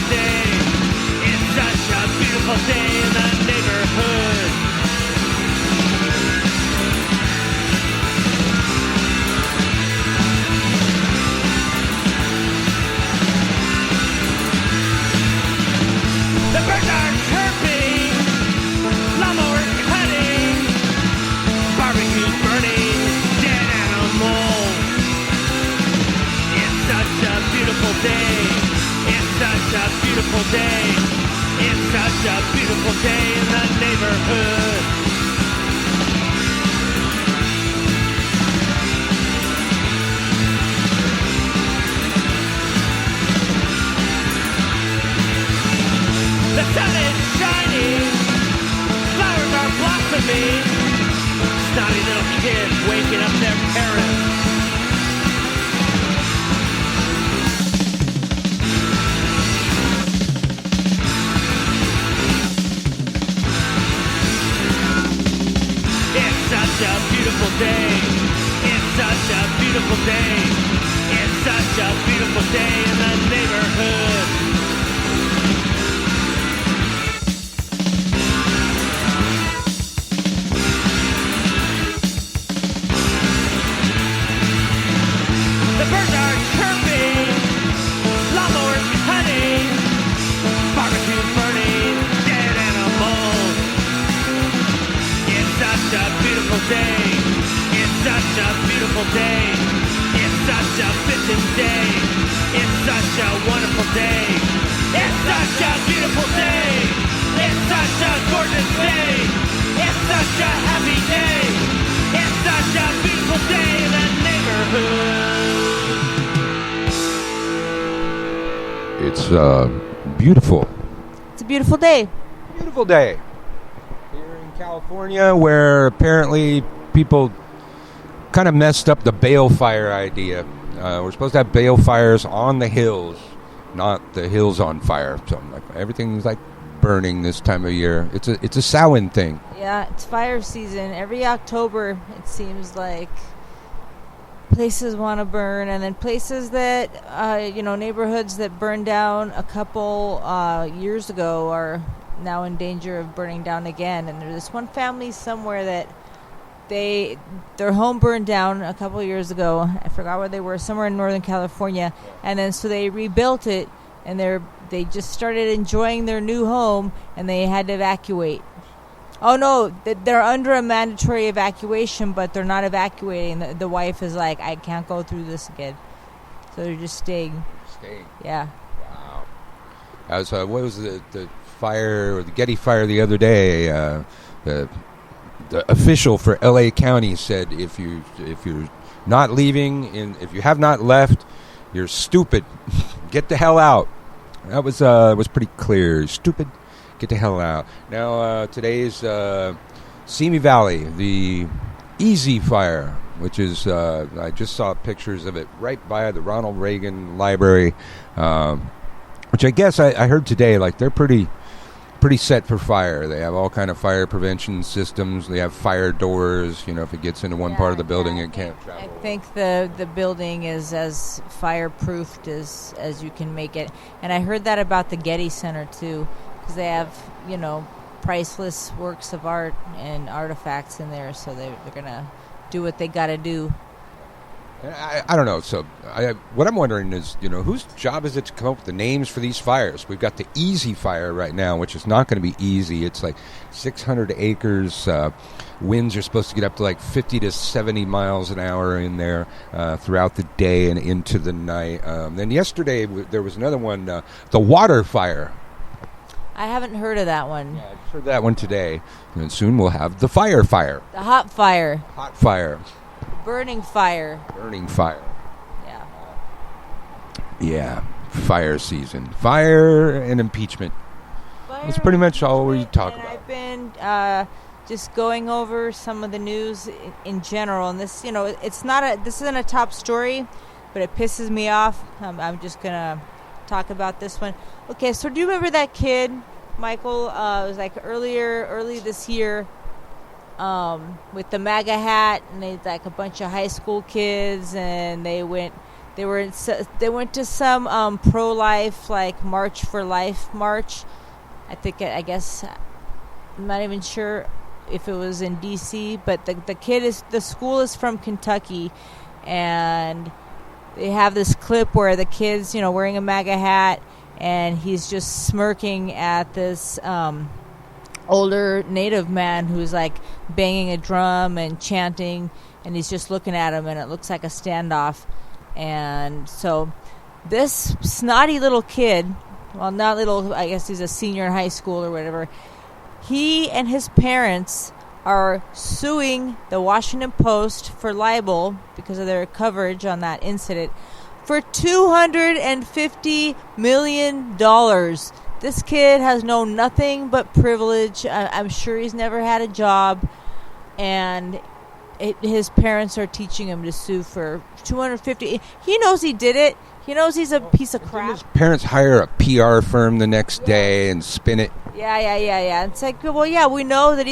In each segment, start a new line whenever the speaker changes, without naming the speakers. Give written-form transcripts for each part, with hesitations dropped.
beautiful day. It's such a beautiful day in the neighborhood. The birds are chirping, lawnmower cutting, barbecue burning, dead animals. It's such a beautiful day. It's such a beautiful day. It's such a beautiful day in the neighborhood. The sun is shining, flowers are blossoming, snotty little kids waking up their parents. It's such a beautiful day. It's such a beautiful day. It's such a beautiful day in the neighborhood. The birds are chirping, lawnmowers cutting, barbecue burning, dead animals. It's such a beautiful day. It's such a beautiful day. It's such a fitting day. It's such a wonderful day. It's such a beautiful day. It's such a gorgeous day. It's such a happy day. It's such a beautiful day in the neighborhood.
It's beautiful.
It's a beautiful day.
Beautiful day. Here in California, where apparently people kind of messed up the balefire idea. We're supposed to have balefires on the hills, not the hills on fire. So like, everything's like burning this time of year. It's a Samhain thing.
Yeah, it's fire season. Every October, it seems like places want to burn, and then places that, neighborhoods that burned down a couple years ago are now in danger of burning down again. And there's this one family somewhere that their home burned down a couple of years ago. I forgot where they were, somewhere in Northern California. And then so they rebuilt it, and they just started enjoying their new home, and they had to evacuate. Oh, no, they're under a mandatory evacuation, but they're not evacuating. The wife is like, I can't go through this again. So they're just staying. Yeah.
Wow. What was the fire, or the Getty fire the other day? The official for L.A. County said, if you're not leaving, if you have not left, you're stupid. Get the hell out. That was pretty clear. Stupid. Get the hell out. Now, today's Simi Valley, the Easy Fire, which is, I just saw pictures of it right by the Ronald Reagan Library, which I guess I heard today, like, they're pretty set for fire. They have all kind of fire prevention systems. They have fire doors. If it gets into one part of the building, it can't travel.
I think the building is as fireproofed as you can make it. And I heard that about the Getty Center, too. Because they have, priceless works of art and artifacts in there, so they're going to do what they got to do.
I don't know. So what I'm wondering is, whose job is it to come up with the names for these fires? We've got the Easy Fire right now, which is not going to be easy. It's like 600 acres. Winds are supposed to get up to like 50 to 70 miles an hour in there throughout the day and into the night. Then yesterday there was another one, the Water Fire.
I haven't heard of that one.
Yeah, I just heard that one today. And soon we'll have the Fire.
The Hot Fire.
Hot Fire.
Burning Fire.
Burning Fire.
Yeah.
Yeah. Fire season. Fire and impeachment. That's pretty much all we talk about.
I've been just going over some of the news in general, and this, this isn't a top story, but it pisses me off. I'm just gonna talk about this one. Okay, so do you remember that kid, Michael? It was like early this year, with the MAGA hat, and they like a bunch of high school kids, and they went They went to some pro-life, like March for Life march. I guess I'm not even sure if it was in D.C., but the school is from Kentucky, and they have this clip where the kid's, wearing a MAGA hat, and he's just smirking at this older native man who's like banging a drum and chanting, and he's just looking at him, and it looks like a standoff. And so this snotty little kid, well, not little, I guess he's a senior in high school or whatever, he and his parents are suing the Washington Post for libel because of their coverage on that incident for $250 million. This kid has known nothing but privilege. I'm sure he's never had a job, and his parents are teaching him to sue for $250. He knows he did it. He knows he's a piece of crap.
His parents hire a PR firm the next day and spin it.
Yeah. It's like, well, yeah, we know that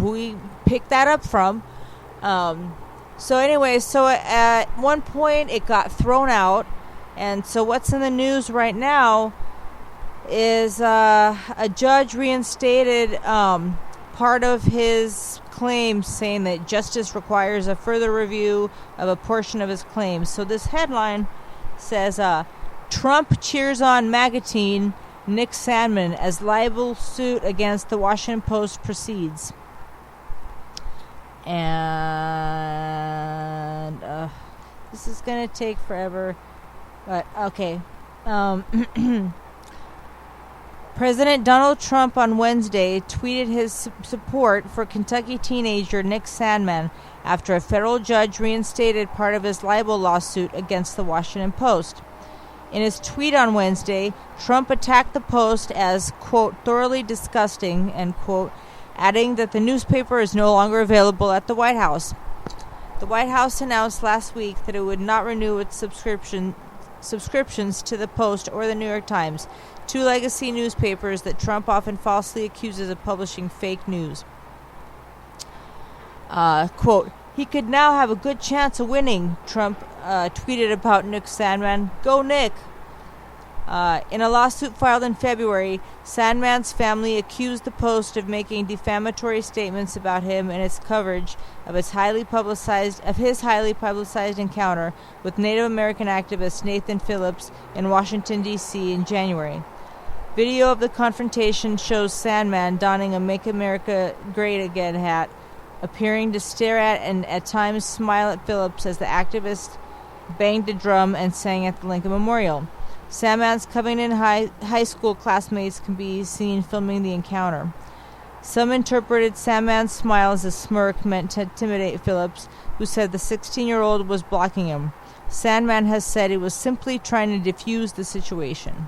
we picked that up from. So anyway, at one point it got thrown out, and so what's in the news right now is a judge reinstated part of his claims, saying that justice requires a further review of a portion of his claims. So this headline says, Trump cheers on Magateen Nick Sandmann as libel suit against the Washington Post proceeds. And this is going to take forever. But, okay. President Donald Trump on Wednesday tweeted his support for Kentucky teenager Nick Sandmann after a federal judge reinstated part of his libel lawsuit against the Washington Post. In his tweet on Wednesday, Trump attacked the Post as, quote, thoroughly disgusting, end quote, adding that the newspaper is no longer available at the White House. The White House announced last week that it would not renew its subscriptions to the Post or the New York Times, two legacy newspapers that Trump often falsely accuses of publishing fake news. Quote, he could now have a good chance of winning, Trump tweeted about Nick Sandmann. Go Nick! In a lawsuit filed in February, Sandmann's family accused the Post of making defamatory statements about him and its coverage of his highly publicized encounter with Native American activist Nathan Phillips in Washington, D.C. in January. Video of the confrontation shows Sandmann donning a Make America Great Again hat, appearing to stare at and at times smile at Phillips as the activist banged a drum and sang at the Lincoln Memorial. Sandmann's Covington High School classmates can be seen filming the encounter. Some interpreted Sandmann's smile as a smirk meant to intimidate Phillips, who said the 16-year-old was blocking him. Sandmann has said he was simply trying to defuse the situation.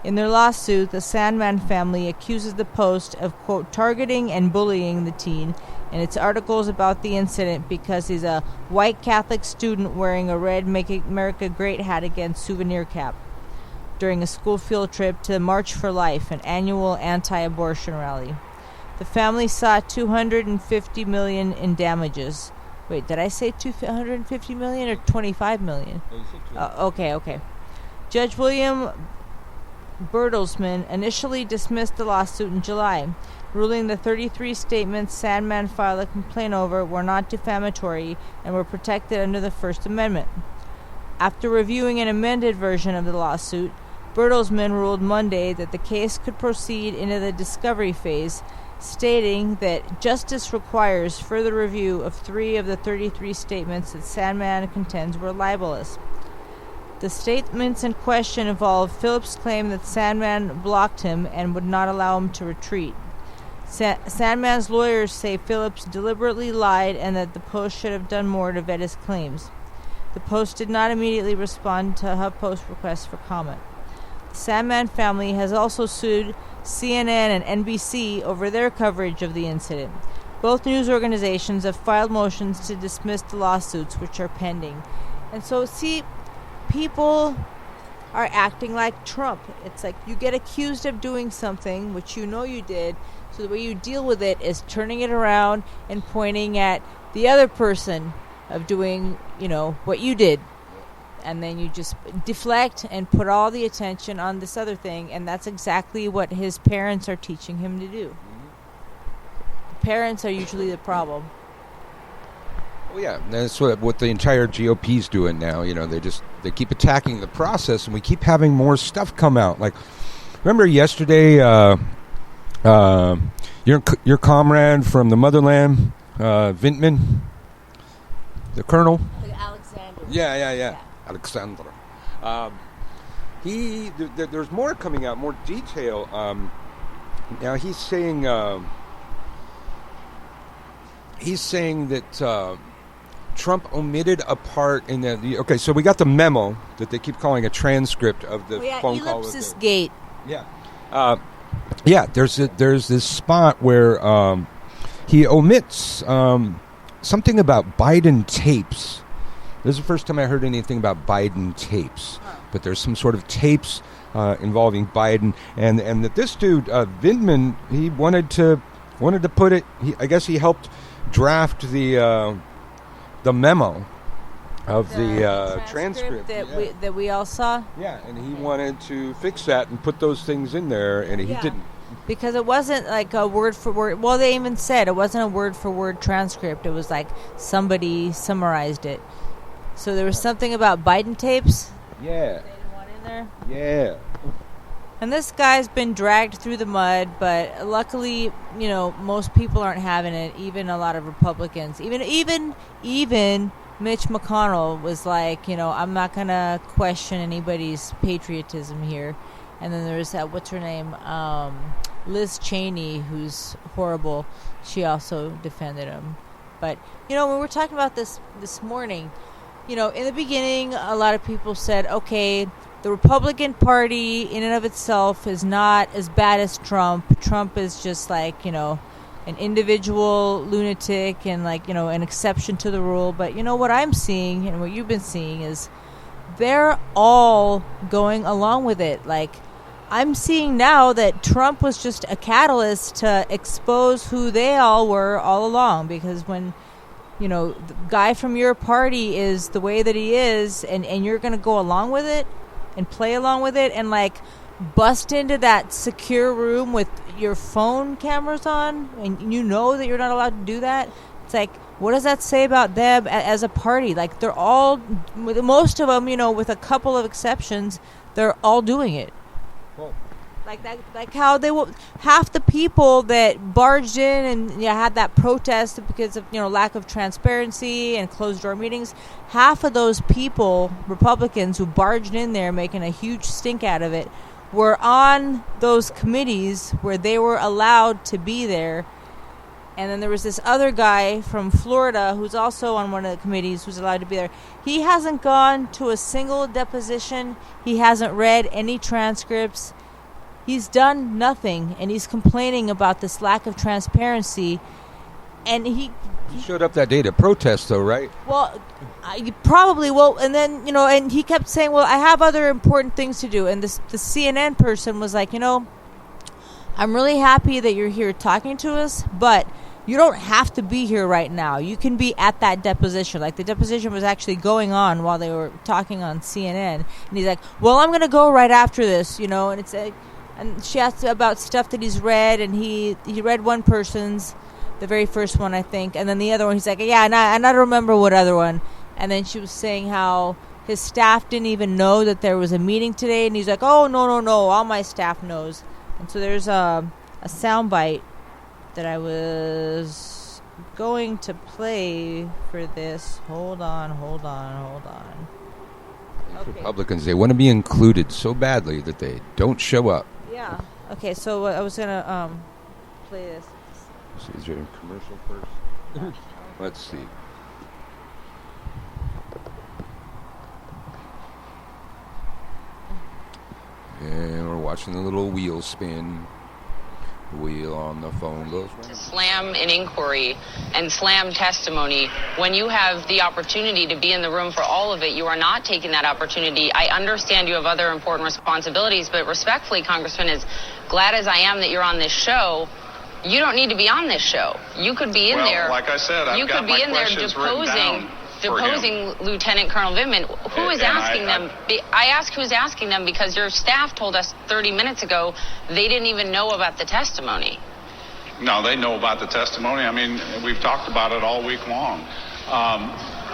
In their lawsuit, the Sandmann family accuses the Post of, quote, targeting and bullying the teen in its articles about the incident because he's a white Catholic student wearing a red Make America Great hat again souvenir cap during a school field trip to March for Life, an annual anti-abortion rally. The family sought $250 million in damages. Wait, did I say $250 million or $25 million? Okay. Judge William Bertelsmann initially dismissed the lawsuit in July, ruling the 33 statements Sandmann filed a complaint over were not defamatory and were protected under the First Amendment. After reviewing an amended version of the lawsuit, Bertelsmann ruled Monday that the case could proceed into the discovery phase, stating that justice requires further review of 3 of the 33 statements that Sandmann contends were libelous. The statements in question involve Phillips' claim that Sandmann blocked him and would not allow him to retreat. Sandmann's lawyers say Phillips deliberately lied and that the Post should have done more to vet his claims. The Post did not immediately respond to HuffPost requests for comment. The Sandmann family has also sued CNN and NBC over their coverage of the incident. Both news organizations have filed motions to dismiss the lawsuits, which are pending. And so, see, people are acting like Trump. It's like you get accused of doing something, which you know you did, so the way you deal with it is turning it around and pointing at the other person of doing, what you did. and then you just deflect and put all the attention on this other thing, and that's exactly what his parents are teaching him to do. The parents are usually the problem.
Oh yeah, that's what the entire GOP's doing now. You know, they keep attacking the process, and we keep having more stuff come out. Like, remember yesterday, your comrade from the motherland, Vintman, the colonel.
Alexander.
Yeah. Alexander. There's more coming out, more detail. Now he's saying that Trump omitted a part in the. Okay, so we got the memo that they keep calling a transcript of the phone call.
Ellipsis Gate.
Yeah. There's this spot where he omits something about Biden tapes. This is the first time I heard anything about Biden tapes. But there's some sort of tapes involving Biden, and that this dude Vindman, he wanted to put it. I guess he helped draft the memo of the transcript
that we all saw.
Yeah, and he wanted to fix that and put those things in there, and he didn't.
Because it wasn't like a word for word. Well, they even said it wasn't a word for word transcript. It was like somebody summarized it. So there was something about Biden tapes.
Yeah.
They didn't want in there.
Yeah.
And this guy's been dragged through the mud, but luckily, you know, most people aren't having it. Even a lot of Republicans, even Mitch McConnell was like, you know, I'm not gonna question anybody's patriotism here. And then there's that, what's her name, Liz Cheney, who's horrible. She also defended him. But you know, when we're talking about this morning, you know, in the beginning, a lot of people said, okay, the Republican Party in and of itself is not as bad as Trump. Trump is just like, you know, an individual lunatic and like, you know, an exception to the rule. But you know what I'm seeing and what you've been seeing is they're all going along with it. Like, I'm seeing now that Trump was just a catalyst to expose who they all were all along, because when, you know, the guy from your party is the way that he is, and you're going to go along with it and play along with it and like bust into that secure room with your phone cameras on, and you know that you're not allowed to do that. It's like, what does that say about them as a party? Like, they're all, most of them, you know, with a couple of exceptions, they're all doing it.
Well,
like that, like how they will, half the people that barged in and had that protest because of, you know, lack of transparency and closed door meetings. Half of those people, Republicans who barged in there making a huge stink out of it, were on those committees where they were allowed to be there. And then there was this other guy from Florida who's also on one of the committees who's allowed to be there. He hasn't gone to a single deposition. He hasn't read any transcripts. He's done nothing, and he's complaining about this lack of transparency. And he
showed up that day to protest, though, right?
Well, probably. Well, and then, you know, and he kept saying, well, I have other important things to do. And the CNN person was like, you know, I'm really happy that you're here talking to us, but you don't have to be here right now. You can be at that deposition. Like, the deposition was actually going on while they were talking on CNN. And he's like, well, I'm going to go right after this, you know. And it's and she asked about stuff that he's read, and he read one person's, the very first one, I think. And then the other one, he's like, yeah, and I don't remember what other one. And then she was saying how his staff didn't even know that there was a meeting today. And he's like, oh, no, all my staff knows. And so there's a soundbite that I was going to play for this. Hold on.
Okay. Republicans, they want to be included so badly that they don't show up.
Yeah. Okay, so I was going to play this.
Is there a commercial first? Let's see. And we're watching the little wheel spin. The wheel on the phone goes.
To slam an inquiry and slam testimony when you have the opportunity to be in the room for all of it. You are not taking that opportunity. I understand you have other important responsibilities, but respectfully, Congressman, as glad as I am that you're on this show, you don't need to be on this show. You could be in there.
Like I said, I've got my questions written down.
deposing Lieutenant Colonel Vindman. Who is asking them? I ask who's asking them because your staff told us 30 minutes ago they didn't even know about the testimony.
No, they know about the testimony. I mean, we've talked about it all week long.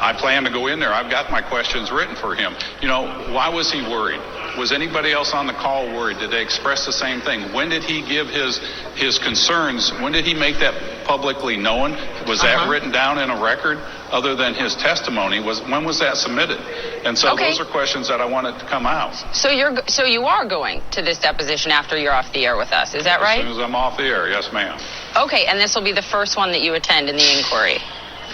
I plan to go in there. I've got my questions written for him. Why was he worried? Was anybody else on the call worried? Did they express the same thing? When did he give his concerns? When did he make that publicly known? Was that written down in a record other than his testimony? When was that submitted? And so those are questions that I wanted to come out.
So you are going to this deposition after you're off the air with us. Is that right?
As soon as I'm off the air, yes, ma'am.
Okay, and this will be the first one that you attend in the inquiry.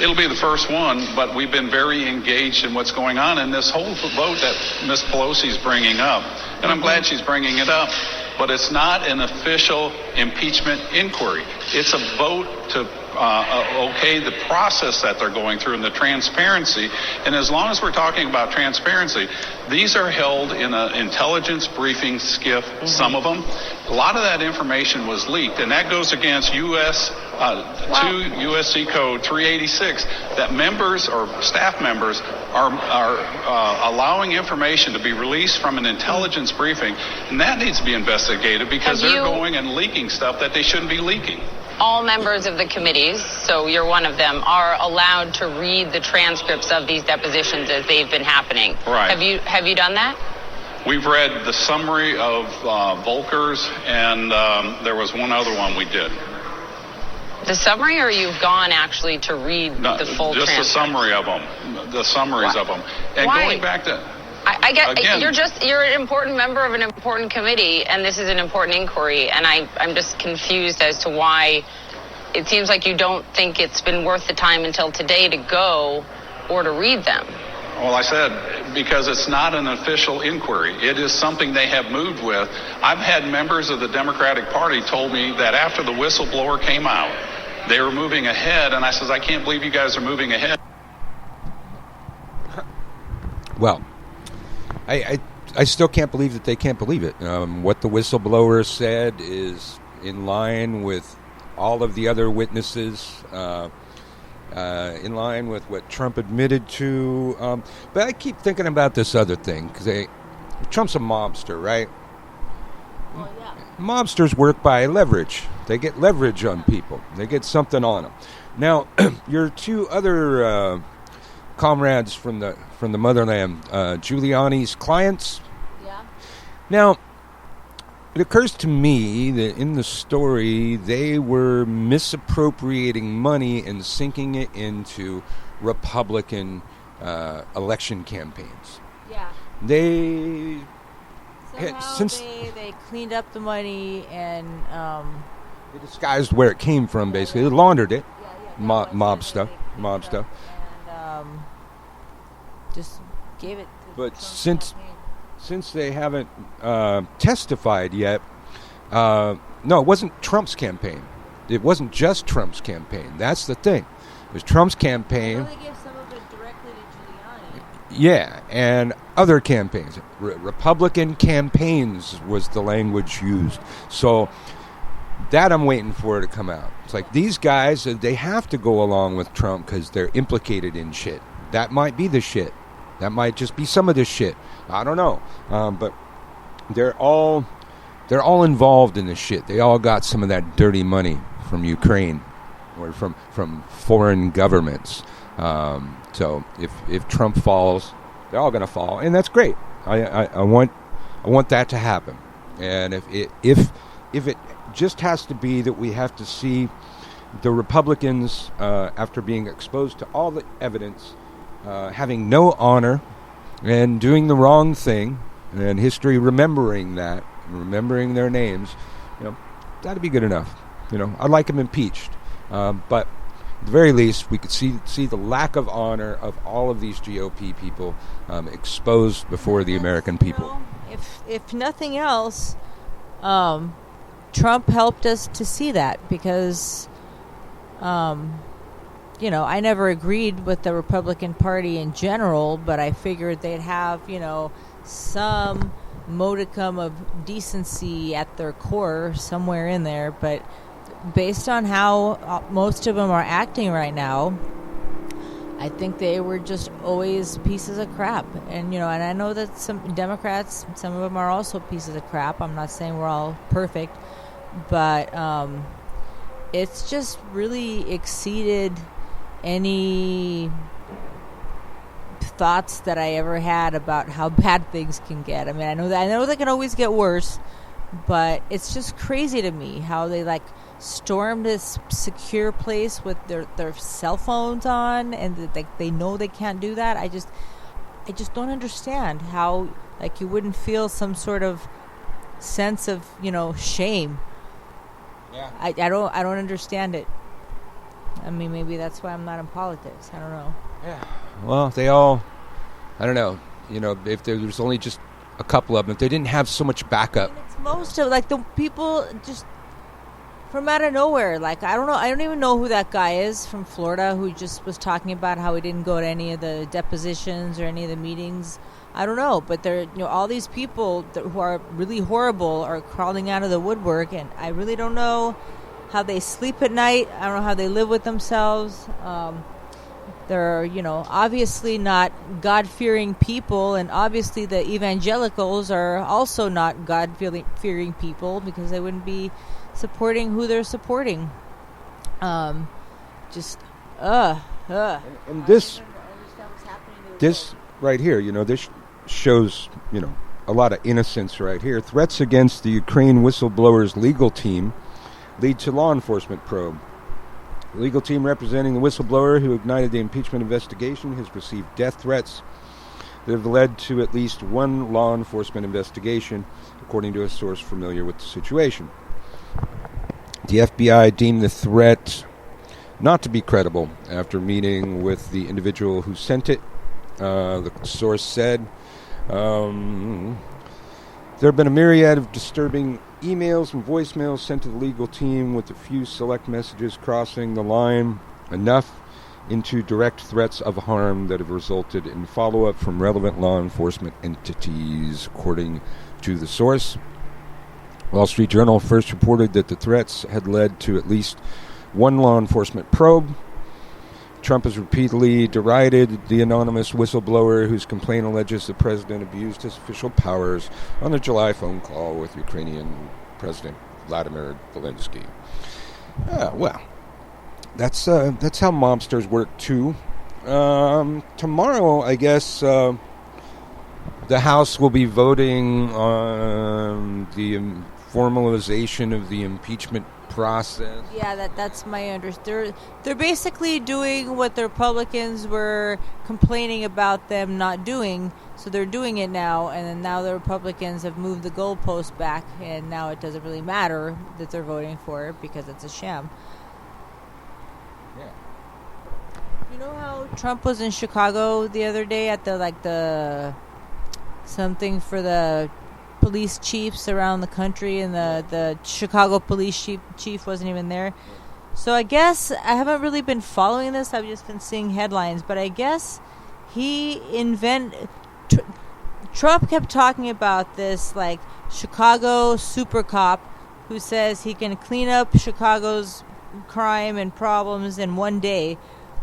It'll be the first one, but we've been very engaged in what's going on in this whole vote that Ms. Pelosi's bringing up. And I'm glad she's bringing it up, but it's not an official impeachment inquiry. It's a vote to okay the process that they're going through and the transparency. And as long as we're talking about transparency, these are held in an intelligence briefing skiff, some of them. A lot of that information was leaked, and that goes against USC Code 386, that members or staff members are allowing information to be released from an intelligence briefing, and that needs to be investigated because they're going and leaking stuff that they shouldn't be leaking.
All members of the committees, so you're one of them, are allowed to read the transcripts of these depositions as they've been happening.
Right.
Have you done that?
We've read the summary of Volker's, and there was one other one we did.
The summary, or you've gone actually to read the full transcript?
Just the summary of them, the summaries of them. And
Why?
Going back to...
I get
again,
you're an important member of an important committee, and this is an important inquiry, and I'm just confused as to why it seems like you don't think it's been worth the time until today to go or to read them.
Well, I said, because it's not an official inquiry. It is something they have moved with. I've had members of the Democratic Party told me that after the whistleblower came out, they were moving ahead, and I says, I can't believe you guys are moving ahead.
Well, I still can't believe that they can't believe it. What the whistleblower said is in line with all of the other witnesses, in line with what Trump admitted to. But I keep thinking about this other thing, because Trump's a mobster, right?
Well, yeah.
Mobsters work by leverage. They get leverage on people. They get something on them. Now, your two other comrades from the motherland, Giuliani's clients.
Yeah.
Now, it occurs to me that in the story they were misappropriating money and sinking it into Republican election campaigns.
Yeah.
They
They cleaned up the money and
they disguised where it came from. Basically, they laundered it. Mob stuff.
And just gave it to
But
Trump's campaign.
since they haven't testified yet, no, it wasn't Trump's campaign. It wasn't just Trump's campaign. That's the thing. It was Trump's campaign.
They gave some of it directly to Giuliani.
Yeah, and other campaigns. Republican campaigns was the language used. So that I'm waiting for to come out. It's like these guys, they have to go along with Trump because they're implicated in shit. That might be the shit. That might just be some of the shit. I don't know. But they're all involved in this shit. They all got some of that dirty money from Ukraine or from foreign governments. So if Trump falls, they're all going to fall, and that's great. I want that to happen. And if it just has to be that we have to see the Republicans after being exposed to all the evidence, having no honor and doing the wrong thing, and history remembering that, remembering their names, that'd be good enough. I'd like them impeached, but at the very least, we could see the lack of honor of all of these GOP people exposed before the American people.
If nothing else, Trump helped us to see that because, I never agreed with the Republican Party in general, but I figured they'd have, some modicum of decency at their core somewhere in there. But based on how most of them are acting right now, I think they were just always pieces of crap. And, and I know that some Democrats, some of them are also pieces of crap. I'm not saying we're all perfect, but it's just really exceeded any thoughts that I ever had about how bad things can get. I mean, I know they can always get worse, but it's just crazy to me how they storm this secure place with their cell phones on, and they know they can't do that. I just don't understand how you wouldn't feel some sort of sense of shame.
Yeah.
I don't understand it. I mean, maybe that's why I'm not in politics. I don't know.
Yeah. Well, they all, I don't know. If there was only just a couple of them, if they didn't have so much backup.
I mean, it's most of the people just from out of nowhere. I don't know. I don't even know who that guy is from Florida who just was talking about how he didn't go to any of the depositions or any of the meetings. I don't know, but there, all these people who are really horrible are crawling out of the woodwork, and I really don't know how they sleep at night. I don't know how they live with themselves. They're, obviously not God-fearing people, and obviously the evangelicals are also not God-fearing people because they wouldn't be supporting who they're supporting. And
this right here, this shows, a lot of innocence right here. Threats against the Ukraine whistleblowers' legal team lead to law enforcement probe. The legal team representing the whistleblower who ignited the impeachment investigation has received death threats that have led to at least one law enforcement investigation, according to a source familiar with the situation. The FBI deemed the threat not to be credible after meeting with the individual who sent it. The source said, there have been a myriad of disturbing emails and voicemails sent to the legal team, with a few select messages crossing the line enough into direct threats of harm that have resulted in follow-up from relevant law enforcement entities, according to the source. Wall Street Journal first reported that the threats had led to at least one law enforcement probe. Trump has repeatedly derided the anonymous whistleblower whose complaint alleges the president abused his official powers on a July phone call with Ukrainian President Vladimir Zelensky. Well, that's how mobsters work too. Tomorrow, I guess, the House will be voting on the formalization of the impeachment process.
Yeah, that's my understanding. They're basically doing what the Republicans were complaining about them not doing, so they're doing it now, and then now the Republicans have moved the goalpost back, and now it doesn't really matter that they're voting for it because it's a sham.
Yeah.
You know how Trump was in Chicago the other day at the something for the police chiefs around the country, and the Chicago police chief wasn't even there. So I guess I haven't really been following this. I've just been seeing headlines, but I guess Trump kept talking about this Chicago super cop who says he can clean up Chicago's crime and problems in one day,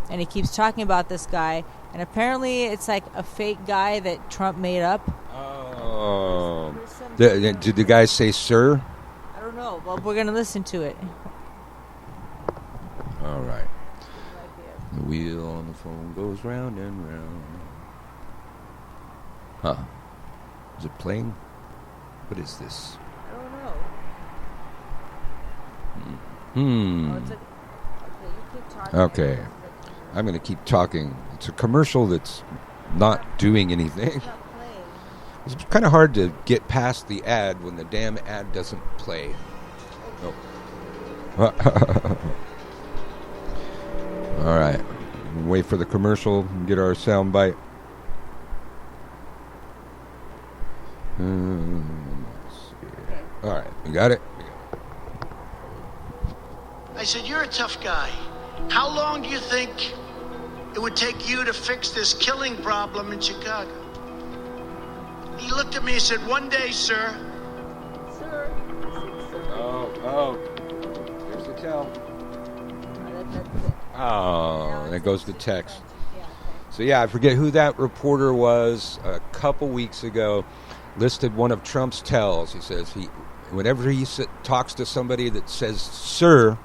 and he keeps talking about this guy, and apparently it's a fake guy that Trump made up.
Oh. Did the guy say sir?
I don't know. Well, we're going to listen to it.
All right. The wheel on the phone goes round and round. Huh. Is it playing? What is this?
I don't know.
Hmm.
Oh, okay, you keep talking.
Okay. I'm going to keep talking. It's a commercial that's not doing anything.
It's not playing.
It's kind of hard to get past the ad when the damn ad doesn't play. Oh. All right. Wait for the commercial and get our sound bite. Let's see. All right. You got it?
I said, you're a tough guy. How long do you think it would take you to fix this killing problem in Chicago? He looked at me and said, one day, sir.
Sir.
Oh. There's the tell. Oh, there goes the text. So yeah, I forget who that reporter was a couple weeks ago. Listed one of Trump's tells. He says whenever he talks to somebody that says "sir,"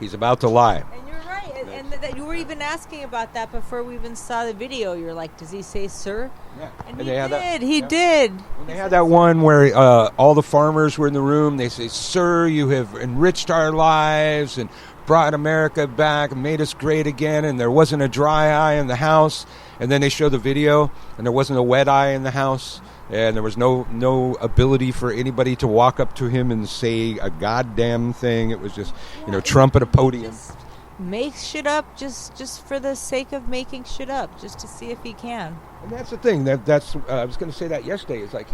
he's about to lie.
And you're right. And that you were even asking about that before we even saw the video. You're like, does he say "sir"?
Yeah.
And he did. He did.
And they had that one where all the farmers were in the room. They say, "Sir, you have enriched our lives and brought America back and made us great again." And there wasn't a dry eye in the house. And then they show the video, and there wasn't a wet eye in the house. And there was no ability for anybody to walk up to him and say a goddamn thing. It was just, Trump at a podium.
Just make shit up just for the sake of making shit up, just to see if he can.
And that's the thing. That's I was going to say that yesterday. It's like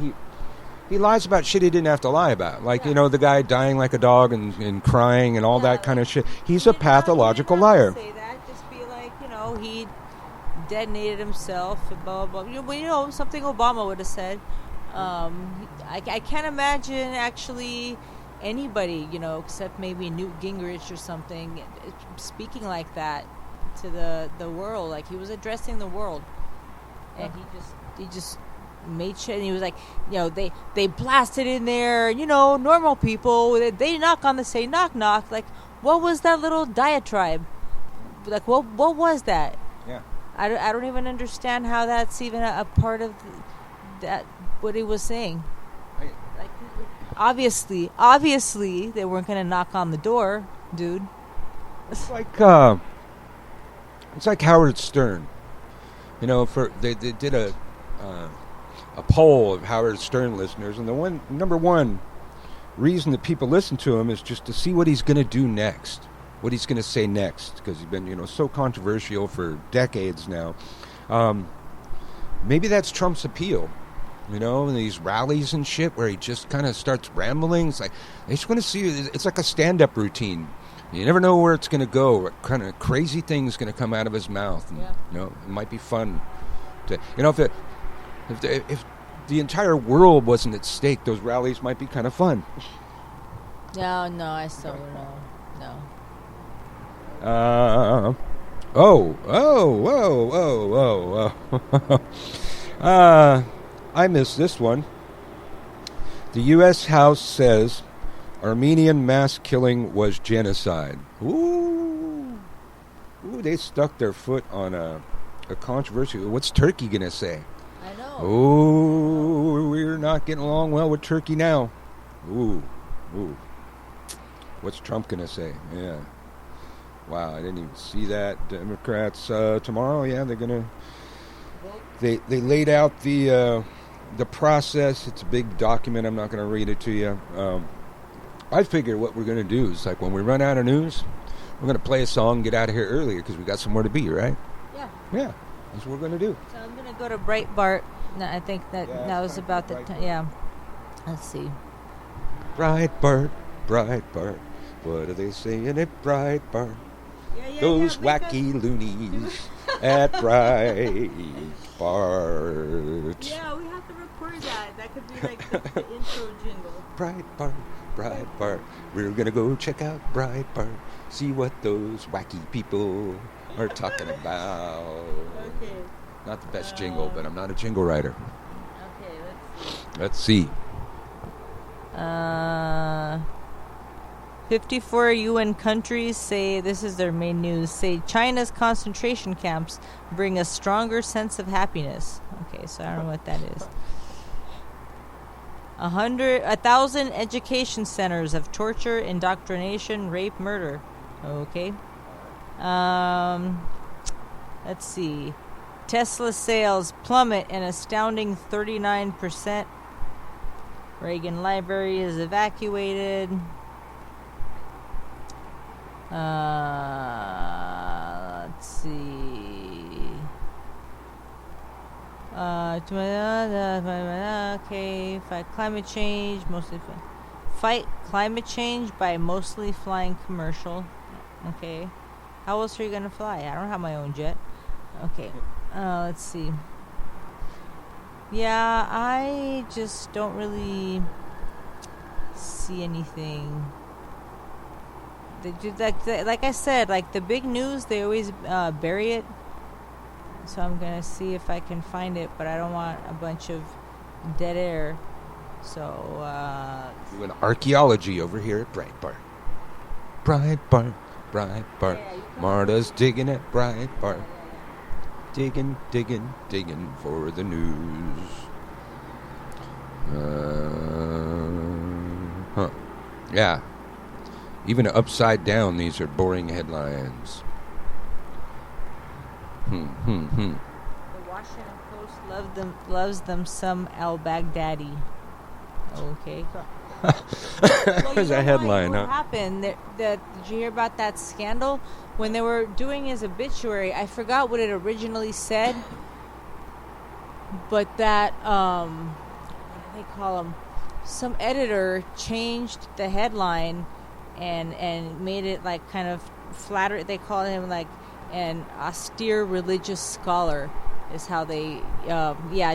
he lies about shit he didn't have to lie about. Like, the guy dying like a dog and crying and all that kind of shit. He's a pathological liar.
Say that. Just be like, he detonated himself and blah, blah, blah. Something Obama would have said. I can't imagine actually anybody, except maybe Newt Gingrich or something, speaking like that to the world. Like, he was addressing the world. And he just made shit, and he was like, they blasted in there, normal people, they knock on the say knock knock. Like, what was that little diatribe? Like, what was that?
Yeah.
I don't even understand how that's even a part of that, what he was saying. Like, obviously they weren't going to knock on the door, dude.
It's like Howard Stern. They did a poll of Howard Stern listeners, and the number one reason that people listen to him is just to see what he's going to do next, what he's going to say next, because he's been so controversial for decades now. Maybe that's Trump's appeal, in these rallies and shit where he just kind of starts rambling. It's like they just want to see. It's like a stand-up routine. You never know where it's going to go. What kind of crazy thing's going to come out of his mouth. And, it might be fun. If the entire world wasn't at stake, those rallies might be kind of fun.
No, I still don't know. No.
I missed this one. The U.S. House says Armenian mass killing was genocide. Ooh, they stuck their foot on a controversy. What's Turkey going to say?
I know.
Oh, we're not getting along well with Turkey now. Ooh. What's Trump going to say? Yeah. Wow, I didn't even see that. Democrats tomorrow, yeah, they're going to... They laid out the process. It's a big document. I'm not going to read it to you. I figure what we're going to do is, like, when we run out of news, we're going to play a song and get out of here earlier because we got somewhere to be, right? Yeah, that's what we're going to do.
So I'm going to go to Breitbart. No, I think that was about the time. Yeah. Let's see.
Breitbart. What are they saying at Breitbart? Those wacky loonies at Breitbart.
Yeah, we have to record that. That could be like the intro jingle.
Breitbart. We're going to go check out Breitbart. See what those wacky people are talking about.
Okay.
Not the best jingle, but I'm not a jingle writer.
Okay,
Let's see.
54 UN countries say, this is their main news, say China's concentration camps bring a stronger sense of happiness. Okay, so I don't know what that is. 1,000 education centers of torture, indoctrination, rape, murder. Okay. Let's see. Tesla sales plummet an astounding 39%. Reagan Library is evacuated. Let's see. Okay, fight climate change, fight climate change by mostly flying commercial. Okay. How else are you gonna fly? I don't have my own jet. Okay. Let's see. Yeah, I just don't really see anything. Like I said, like the big news, they always bury it. So I'm going to see if I can find it, but I don't want a bunch of dead air. So,
doing archaeology over here at Breitbart. Breitbart.
Yeah,
Marta's digging at Breitbart. Digging for the news. Yeah. Even upside down, these are boring headlines.
The Washington Post loves them some al-Baghdadi. Okay.
There's a headline,
what
huh?
happened? Did you hear about that scandal? When they were doing his obituary, I forgot what it originally said, but that, what do they call him? Some editor changed the headline and made it like kind of flatter. They called him like an austere religious scholar is how they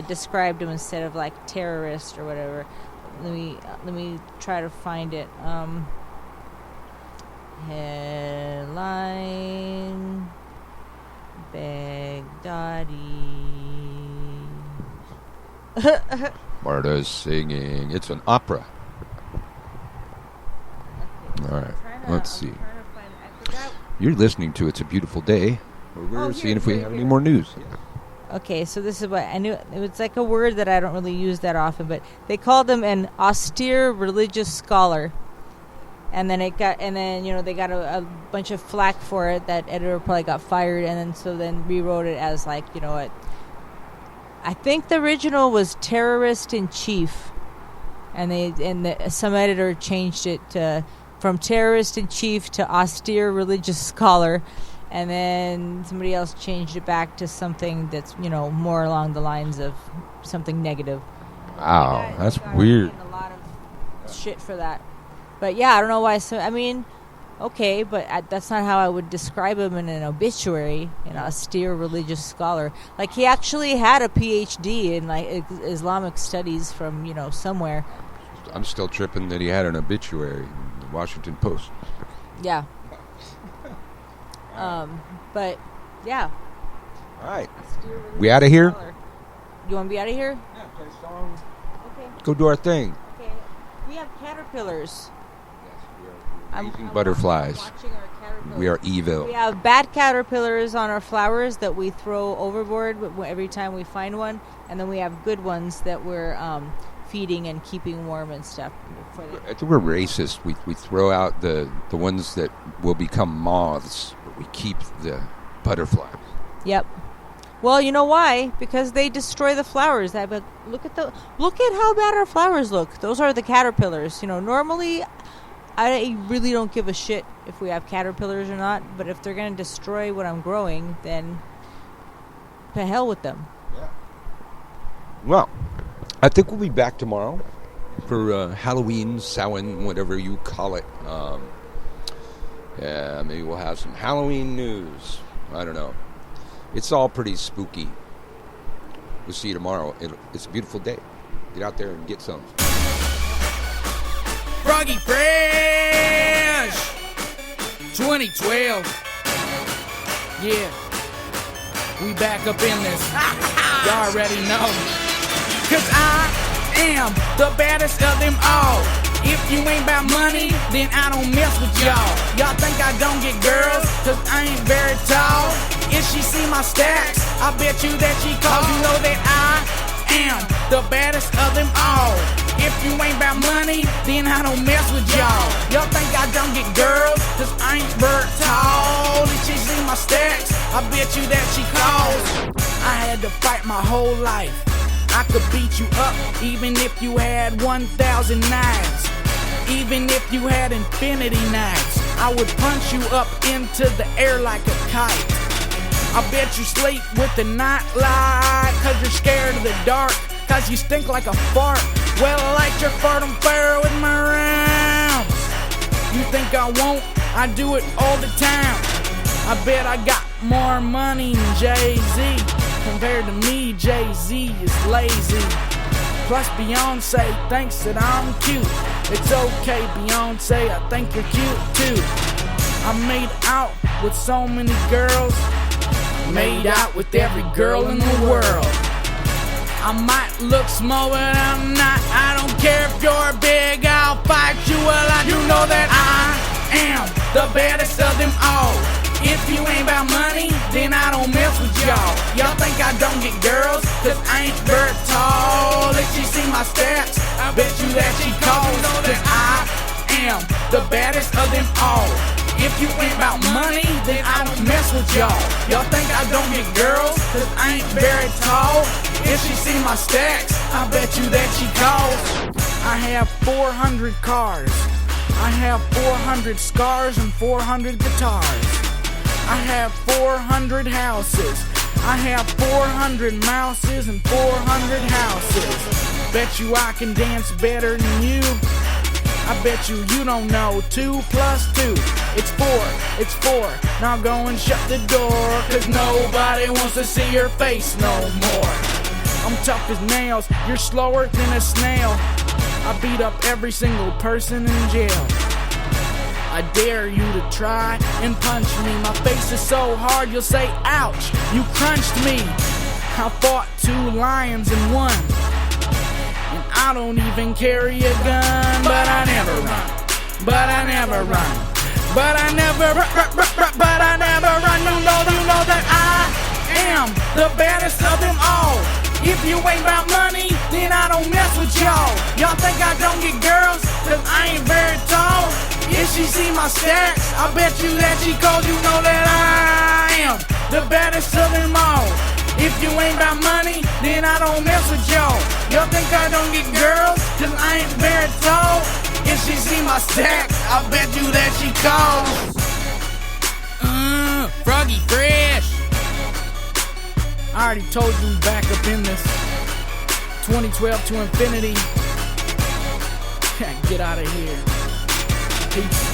described him instead of like terrorist or whatever. Let me try to find it. Headline Baghdadi.
Marta's singing. It's an opera.
Okay,
All right. Let's see. You're listening to It's a Beautiful Day. We're seeing if we have any more news.
Okay, so this is what I knew. It's like a word that I don't really use that often, but they called him an austere religious scholar. And then they got a bunch of flack for it. That editor probably got fired, and then rewrote it as like, I think the original was terrorist in chief, and some editor changed it from terrorist in chief to austere religious scholar, and then somebody else changed it back to something that's more along the lines of something negative.
Wow, that's weird.
A lot of shit for that. But yeah, I don't know why. Okay, but that's not how I would describe him in an obituary. An austere religious scholar, like he actually had a PhD in like Islamic studies from somewhere.
I'm still tripping that he had an obituary in the Washington Post.
Yeah. But yeah.
All right, we out of here.
Scholar. You want to be out of here?
Yeah, play a song.
Okay.
Go do our thing.
Okay. We have caterpillars.
Amazing butterflies.
Watching our caterpillars.
We are evil.
We have bad caterpillars on our flowers that we throw overboard every time we find one, and then we have good ones that we're feeding and keeping warm and stuff.
I think we're racist. We throw out the ones that will become moths, but we keep the butterflies.
Yep. Well, you know why? Because they destroy the flowers. Look at how bad our flowers look. Those are the caterpillars. Normally, I really don't give a shit if we have caterpillars or not, but if they're going to destroy what I'm growing, then to hell with them.
Yeah. Well, I think we'll be back tomorrow for Halloween, Samhain, whatever you call it. Maybe we'll have some Halloween news. I don't know. It's all pretty spooky. We'll see you tomorrow. It's a beautiful day. Get out there and get some.
Froggy Fresh 2012. Yeah, we back up in this. Y'all already know. Cause I am the baddest of them all. If you ain't about money, then I don't mess with y'all. Y'all think I don't get girls, cause I ain't very tall. If she see my stacks, I bet you that she calls. You know that I am the baddest of them all. If you ain't about money, then I don't mess with y'all. Y'all think I don't get girls, cause I ain't very tall. If she see my stacks, I bet you that she calls. I had to fight my whole life. I could beat you up, even if you had 1,000 knives. Even if you had infinity knives, I would punch you up into the air like a kite. I bet you sleep with the night light, cause you're scared of the dark, cause you stink like a fart. Well, I light your fart on fire with my rounds. You think I won't? I do it all the time. I bet I got more money than Jay-Z. Compared to me, Jay-Z is lazy. Plus Beyonce thinks that I'm cute. It's okay, Beyonce, I think you're cute too. I made out with so many girls, made out with every girl in the world. I might look small, but I'm not. I don't care if you're big, I'll fight you. Well, I do know that I am the baddest of them all. If you ain't about money, then I don't mess with y'all. Y'all think I don't get girls, cause I ain't very tall. If she see my stats, I bet you that she calls. Cause I am the baddest of them all. If you ain't about money, then I don't mess with y'all. Y'all think I don't get girls, cause I ain't very tall. If she see my stacks, I bet you that she calls. I have 400 cars. I have 400 scars and 400 guitars. I have 400 houses. I have 400 mouses and 400 houses. Bet you I can dance better than you. I bet you don't know 2 + 2. It's 4. Now go and shut the door, cause nobody wants to see your face no more. I'm tough as nails, you're slower than a snail. I beat up every single person in jail. I dare you to try and punch me. My face is so hard you'll say ouch, you crunched me. I fought 2 lions and 1. And I don't even carry a gun, but I never run. But I never run. But I never run. You know that I am the baddest of them all. If you ain't about money, then I don't mess with y'all. Y'all think I don't get girls, cause I ain't very tall. If she see my stacks, I bet you that she calls. You know that I am the baddest of them all. If you ain't about money, then I don't mess with y'all. Y'all think I don't get girls, cause I ain't very tall. If she see my stacks, I bet you that she calls. Froggy Fresh. I already told you back up in this 2012 to infinity. Can't get out of here. Peace.